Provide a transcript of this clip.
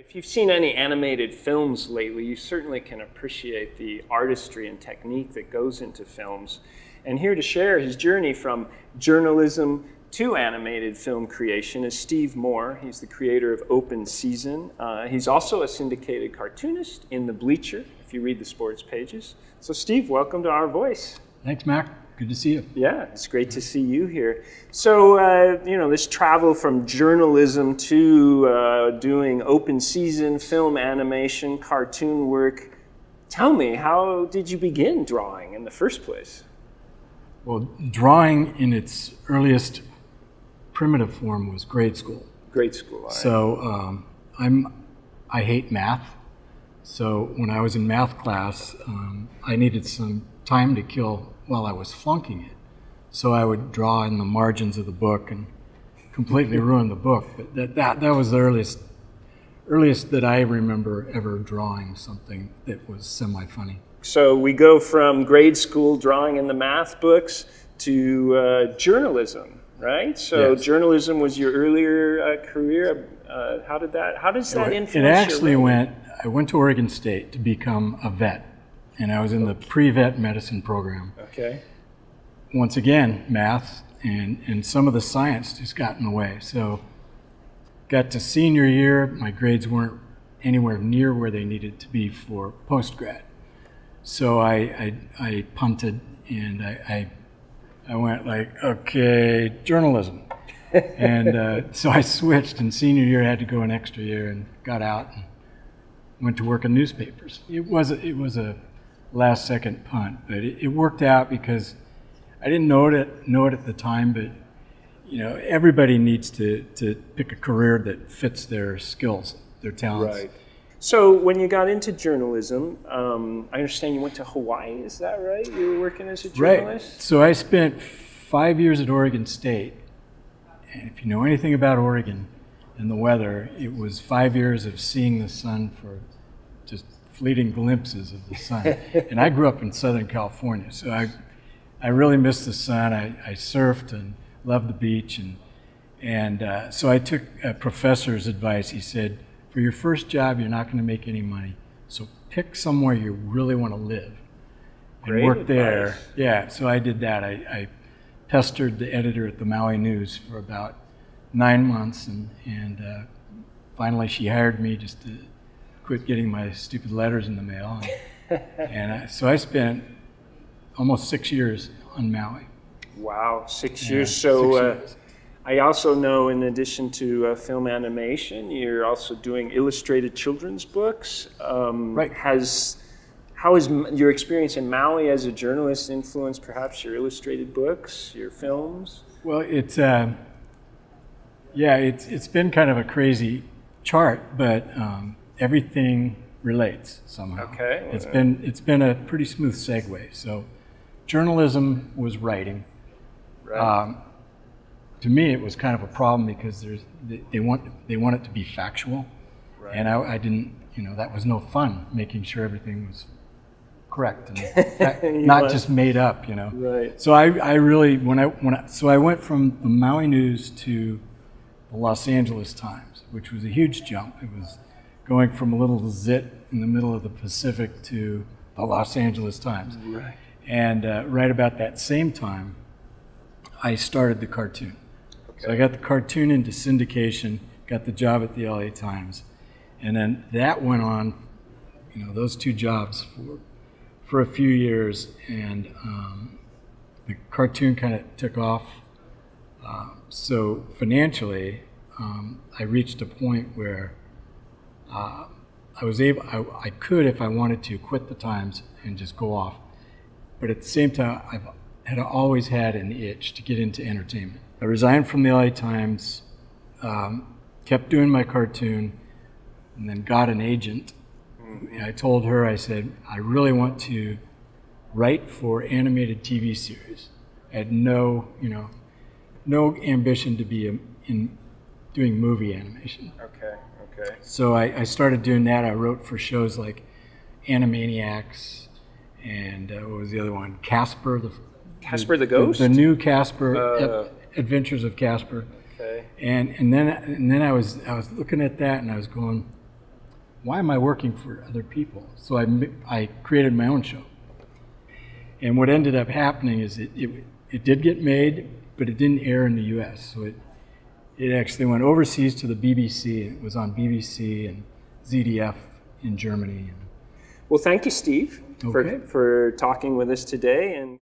If you've seen any animated films lately, you certainly can appreciate the artistry and technique that goes into films. And here to share his journey from journalism to animated film creation is Steve Moore. He's the creator of Open Season. He's also a syndicated cartoonist in The Bleacher, if you read the sports pages. So Steve, welcome to Our Voice. Thanks, Mac. Good to see you. Yeah, it's great to see you here. So, this travel from journalism to doing open season, film animation, cartoon work. Tell me, how did you begin drawing in the first place? Well, drawing in its earliest primitive form was grade school. Grade school, all right. So I hate math. So when I was in math class, I needed some time to kill while I was flunking it. So I would draw in the margins of the book and completely ruin the book. But that was the earliest that I remember ever drawing something that was semi-funny. So we go from grade school drawing in the math books to journalism, right? So Yes. Journalism was your earlier career. How does that influence It actually your I went to Oregon State to become a vet, and I was in the pre-vet medicine program. Okay. Once again, math and some of the science just got in the way. So got to senior year, my grades weren't anywhere near where they needed to be for post-grad. So I punted, and I went like, okay, journalism. And so I switched, and senior year I had to go an extra year and got out and went to work in newspapers. It was a last second punt, but it worked out because I didn't know it at the time, but everybody needs to pick a career that fits their skills, their talents. Right. So when you got into journalism, I understand you went to Hawaii, is that right? You were working as a journalist? Right. So I spent 5 years at Oregon State, and if you know anything about Oregon and the weather, it was 5 years of seeing the sun for just fleeting glimpses of the sun. And I grew up in Southern California, so I really missed the sun. I surfed and loved the beach, and so I took a professor's advice. He said, for your first job, you're not going to make any money, so pick somewhere you really want to live and Great work there. advice. Yeah, so I did that. I pestered the editor at the Maui News for about 9 months, and finally she hired me just to quit getting my stupid letters in the mail. And so I spent almost 6 years on Maui. Wow, 6 Yeah, years. So 6 years. I also know, in addition to film animation, you're also doing illustrated children's books. Right. How has your experience in Maui as a journalist influenced perhaps your illustrated books, your films? Well, it's been kind of a crazy chart, but everything relates somehow. Okay. It's been a pretty smooth segue. So, journalism was writing. Right. To me, it was kind of a problem because they want it to be factual, Right. and I didn't. That was no fun making sure everything was correct and not just made up. Right. So I really I went from the Maui News to the Los Angeles Times, which was a huge jump. It was going from a little zit in the middle of the Pacific to the Los Angeles Times. Right. And right about that same time, I started the cartoon. So I got the cartoon into syndication, got the job at the LA Times, and then that went on, those two jobs for a few years, and the cartoon kind of took off. So financially, I reached a point where I could, if I wanted to, quit the Times and just go off. But at the same time, had always had an itch to get into entertainment. I resigned from the LA Times, kept doing my cartoon, and then got an agent. I told her, I said, I really want to write for animated TV series. I had no ambition to be in doing movie animation. Okay. So I started doing that. I wrote for shows like Animaniacs, and what was the other one? Casper the Ghost? The new Casper, Adventures of Casper. Okay. And then I was looking at that, and I was going, why am I working for other people? So I created my own show. And what ended up happening is it did get made, but it didn't air in the US. So it actually went overseas to the BBC. It was on BBC and ZDF in Germany. Well, thank you, Steve, Okay. for talking with us today. And